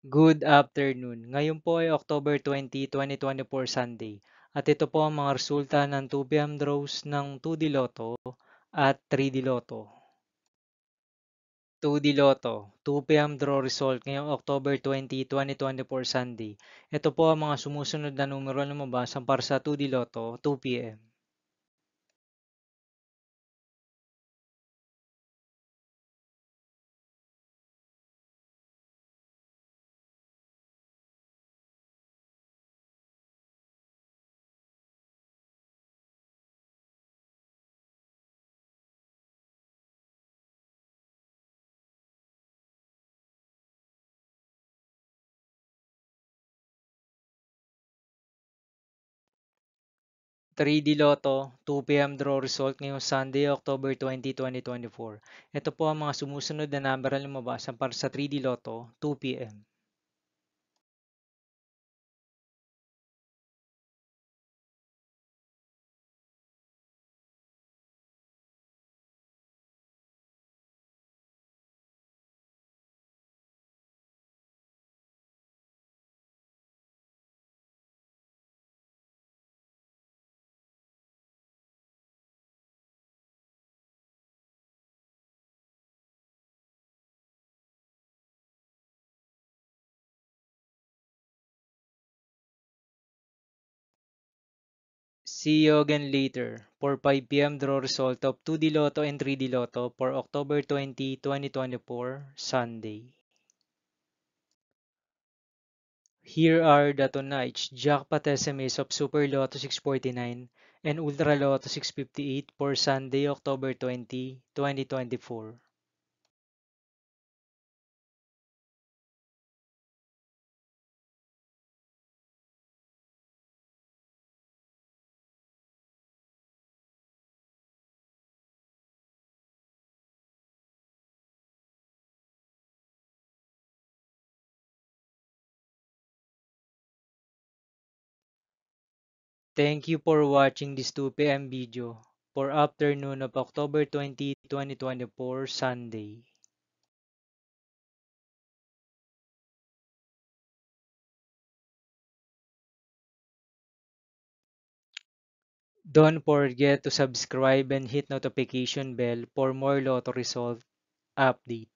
Good afternoon. Ngayon po ay October 20, 2024 Sunday. At ito po ang mga resulta ng 2 p.m. draws ng 2D Lotto at 3D Lotto. 2D Lotto, 2 p.m. draw result ngayong October 20, 2024 Sunday. Ito po ang mga sumusunod na numero na lumabas para sa 2D Lotto, 2 p.m. 3D Lotto, 2 p.m. draw result ngayong Sunday, October 20, 2024. Ito po ang mga sumusunod na number na lumabas para sa 3D Lotto, 2 p.m. See you again later for 5 p.m. draw result of 2D Lotto and 3D Lotto for October 20, 2024, Sunday. Here are the tonight's jackpot estimates of Super Lotto 649 and Ultra Lotto 658 for Sunday, October 20, 2024. Thank you for watching this 2 p.m. video for afternoon of October 20, 2024, Sunday. Don't forget to subscribe and hit notification bell for more Lotto result update.